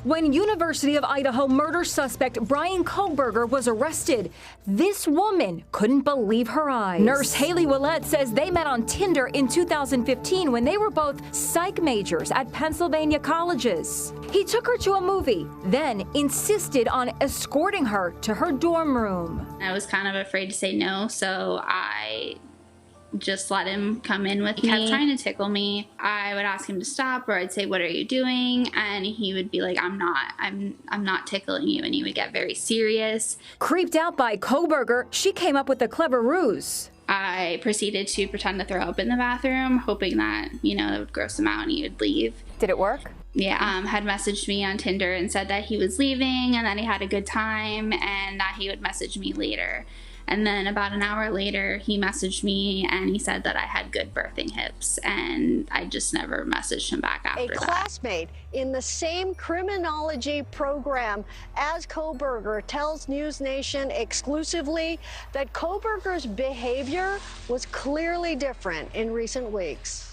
when University of Idaho murder suspect Bryan Kohberger was arrested. This woman couldn't believe her eyes. Nurse Haley Willett says they met on Tinder in 2015 when they were both psych majors at Pennsylvania colleges. He took her to a movie, then insisted on escorting her to her dorm room. I was kind of afraid to say no, so I just let him come in with me. He kept trying to tickle me. I would ask him to stop, or I'd say, "What are you doing?" And he would be like, I'm not tickling you," and he would get very serious. Creeped out by Kohberger, she came up with a clever ruse. I proceeded to pretend to throw up in the bathroom, hoping that, it would gross him out and he would leave. Did it work? Yeah, had messaged me on Tinder and said that he was leaving and that he had a good time and that he would message me later. And then about an hour later, he messaged me and he said that I had good birthing hips, and I just never messaged him back after that. A classmate in the same criminology program as Kohberger tells News Nation exclusively that Kohberger's behavior was clearly different in recent weeks.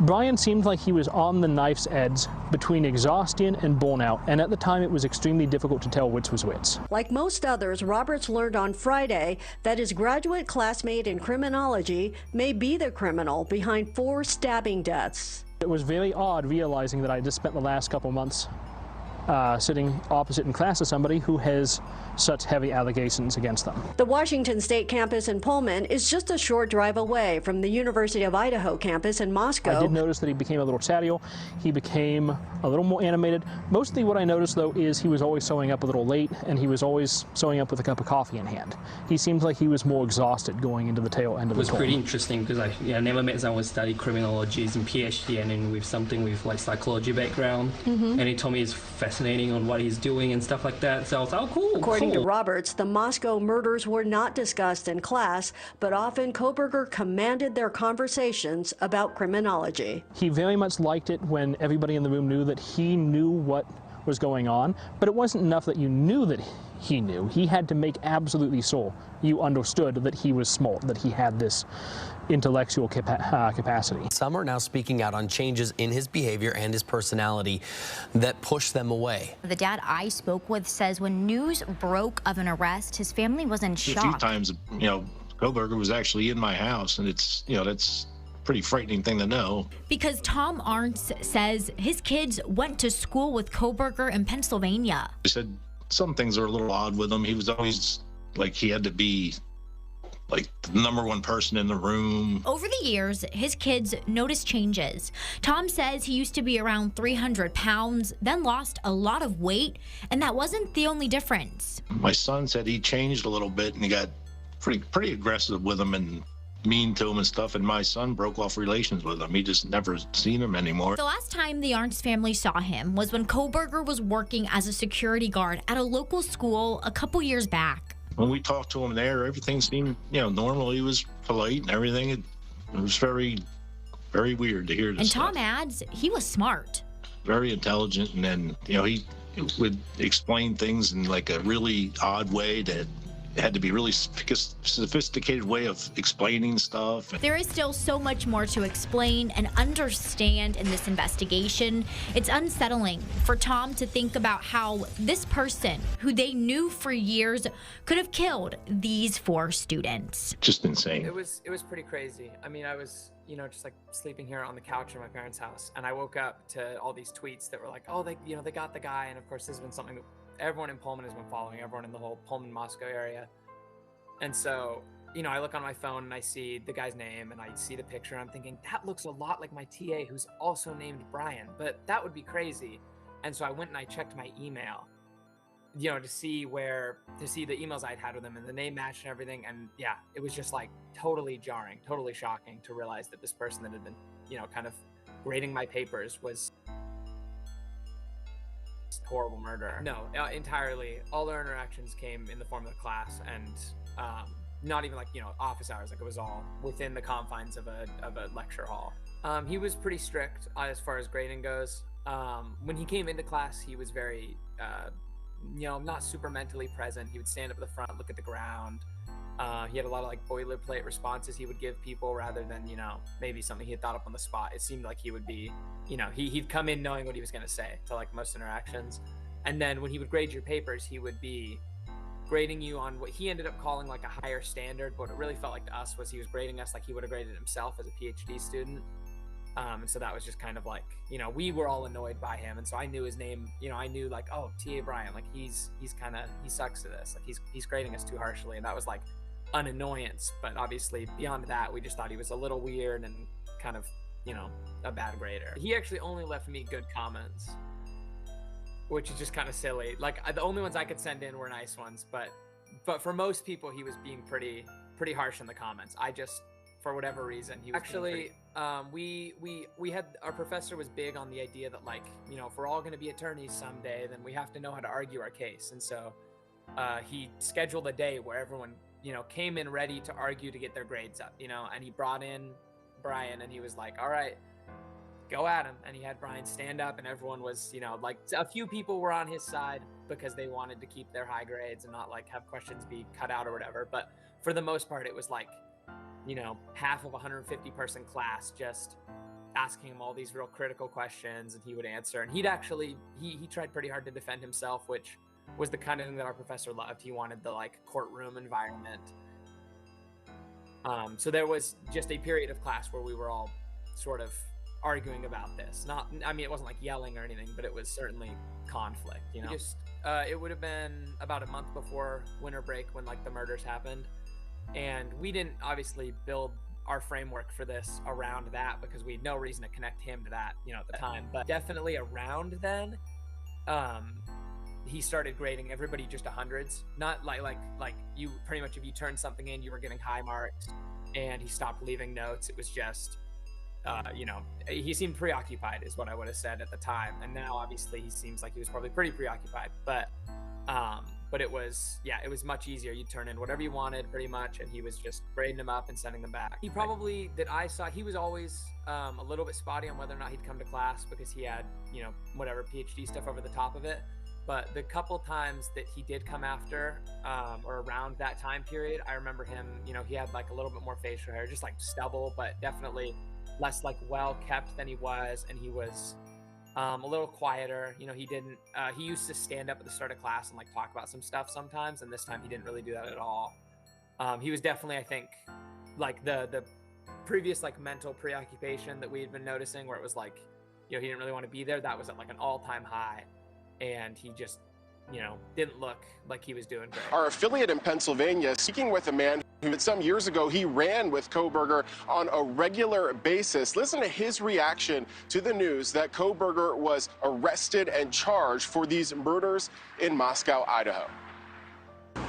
Bryan seemed like he was on the knife's edge between exhaustion and burnout, and at the time it was extremely difficult to tell which was which. Like most others, Roberts learned on Friday that his graduate classmate in criminology may be the criminal behind 4 stabbing deaths. It was very odd realizing that I just spent the last couple months sitting opposite in class to somebody who has such heavy allegations against them. The Washington State campus in Pullman is just a short drive away from the University of Idaho campus in Moscow. I did notice that he became a little chattier. He became a little more animated. Mostly what I noticed, though, is he was always showing up a little late, and he was always showing up with a cup of coffee in hand. He seemed like he was more exhausted going into the tail end of the talk. It was pretty interesting because I never met someone who studied criminology and PhD and then with something with like psychology background. And he told me it's fascinating on what he's doing and stuff like that. So I was like, oh, cool. According to Roberts, the Moscow murders were not discussed in class, but often Kohberger commanded their conversations about criminology. He very much liked it when everybody in the room knew that he knew what was going on, but it wasn't enough that you knew that he knew. He had to make absolutely sure you understood that he was smart, that he had this intellectual capacity. Some are now speaking out on changes in his behavior and his personality that push them away. The dad I spoke with says when news broke of an arrest, his family was in shock. A few times, Kohberger was actually in my house, and it's, that's a pretty frightening thing to know. Because Tom Arntz says his kids went to school with Kohberger in Pennsylvania. He said some things are a little odd with him. He was always like he had to be like the #1 person in the room. Over the years, his kids noticed changes. Tom says he used to be around 300 pounds, then lost a lot of weight, and that wasn't the only difference. My son said he changed a little bit and he got pretty aggressive with him and mean to him and stuff, and my son broke off relations with him. He just never seen him anymore. The last time the Arntz family saw him was when Kohberger was working as a security guard at a local school a couple years back. When we talked to him there, everything seemed, normal. He was polite and everything. It was very, very weird to hear this. And stuff. Tom adds he was smart. Very intelligent, and then, he would explain things in like a really odd way that had to be really sophisticated way of explaining stuff. There is still so much more to explain and understand in this investigation. It's unsettling for Tom to think about how this person, who they knew for years, could have killed these 4 students. Just insane. It was pretty crazy. I mean, I was, just like sleeping here on the couch in my parents' house, and I woke up to all these tweets that were like, oh, they got the guy, and of course this has been something that everyone in Pullman has been following, everyone in the whole Pullman-Moscow area. And so, I look on my phone and I see the guy's name and I see the picture and I'm thinking, that looks a lot like my TA who's also named Bryan, but that would be crazy. And so I went and I checked my email, to see the emails I'd had with him, and the name matched and everything. And yeah, it was just like totally jarring, totally shocking to realize that this person that had been, kind of grading my papers was horrible murderer. No, entirely. All our interactions came in the form of the class, and not even like office hours. Like it was all within the confines of a lecture hall. He was pretty strict as far as grading goes. When he came into class, he was very not super mentally present. He would stand up at the front, look at the ground. He had a lot of like boilerplate responses he would give people rather than, maybe something he had thought up on the spot. It seemed like he would be, he'd come in knowing what he was going to say to like most interactions. And then when he would grade your papers, he would be grading you on what he ended up calling like a higher standard. But what it really felt like to us was he was grading us like he would have graded himself as a PhD student. And so that was just kind of like, we were all annoyed by him. And so I knew his name, I knew like, oh, T.A. Bryan, like he sucks at this. Like he's grading us too harshly. And that was like an annoyance. But obviously beyond that, we just thought he was a little weird and kind of, a bad grader. He actually only left me good comments, which is just kind of silly. Like the only ones I could send in were nice ones. But for most people, he was being pretty harsh in the comments. For whatever reason, he was actually we had, our professor was big on the idea that like, if we're all going to be attorneys someday, then we have to know how to argue our case. And so he scheduled a day where everyone came in ready to argue to get their grades up, and he brought in Bryan, and he was like, all right, go at him. And he had Bryan stand up, and everyone was, like a few people were on his side because they wanted to keep their high grades and not like have questions be cut out or whatever. But for the most part, it was like, half of a 150 person class just asking him all these real critical questions, and he would answer. And he tried pretty hard to defend himself, which was the kind of thing that our professor loved. He wanted the like courtroom environment. So there was just a period of class where we were all sort of arguing about this. It wasn't like yelling or anything, but it was certainly conflict, it would have been about a month before winter break when like the murders happened. And we didn't obviously build our framework for this around that because we had no reason to connect him to that, at the time. But definitely around then, he started grading everybody just 100s. Not like you pretty much, if you turned something in, you were getting high marks. And he stopped leaving notes. It was just, he seemed preoccupied is what I would have said at the time. And now obviously he seems like he was probably pretty preoccupied. But it was much easier. You'd turn in whatever you wanted pretty much, and he was just grading them up and sending them back. He probably, that I saw, he was always a little bit spotty on whether or not he'd come to class because he had, whatever PhD stuff over the top of it. But the couple times that he did come after or around that time period, I remember him, he had like a little bit more facial hair, just like stubble, but definitely less like well kept than he was. And he was a little quieter. He used to stand up at the start of class and like talk about some stuff sometimes, and this time he didn't really do that at all. He was definitely, I think, like the previous like mental preoccupation that we had been noticing, where it was like, he didn't really want to be there. That was at like an all-time high, and he just, didn't look like he was doing great. Our affiliate in Pennsylvania, speaking with a man who some years ago, he ran with Kohberger on a regular basis. Listen to his reaction to the news that Kohberger was arrested and charged for these murders in Moscow, Idaho.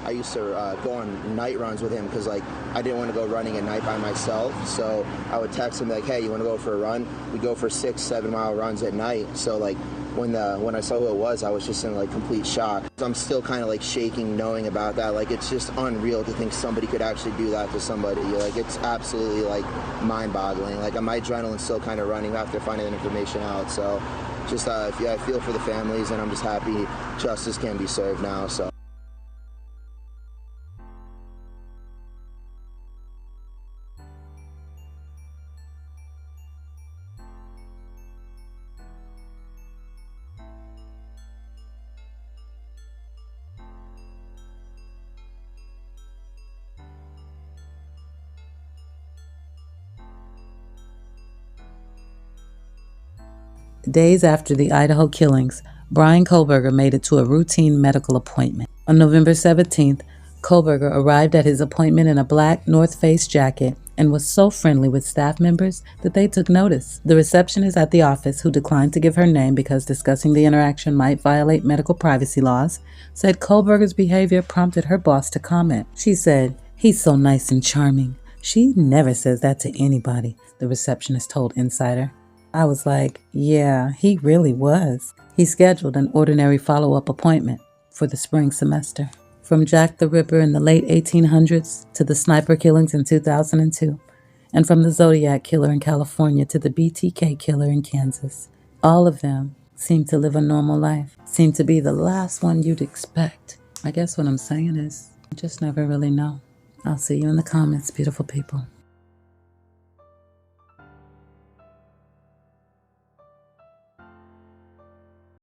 I used to go on night runs with him because I didn't want to go running at night by myself. So I would text him like, hey, you want to go for a run? We go for 6-7 mile runs at night. So when I saw who it was, I was just in complete shock. I'm still kind of shaking knowing about that. It's just unreal to think somebody could actually do that to somebody. It's absolutely mind-boggling. My adrenaline's still kind of running after finding that information out. So just I feel for the families, and I'm just happy justice can be served now. So. Days after the Idaho killings, Bryan Kohberger made it to a routine medical appointment. On November 17th, Kohberger arrived at his appointment in a black North Face jacket and was so friendly with staff members that they took notice. The receptionist at the office, who declined to give her name because discussing the interaction might violate medical privacy laws, said Kohberger's behavior prompted her boss to comment. She said, "He's so nice and charming. She never says that to anybody," the receptionist told Insider. I was like, yeah, he really was. He scheduled an ordinary follow-up appointment for the spring semester. From Jack the Ripper in the late 1800s to the sniper killings in 2002, and from the Zodiac killer in California to the BTK killer in Kansas, all of them seemed to live a normal life. seemed to be the last one you'd expect. I guess what I'm saying is, you just never really know. I'll see you in the comments, beautiful people.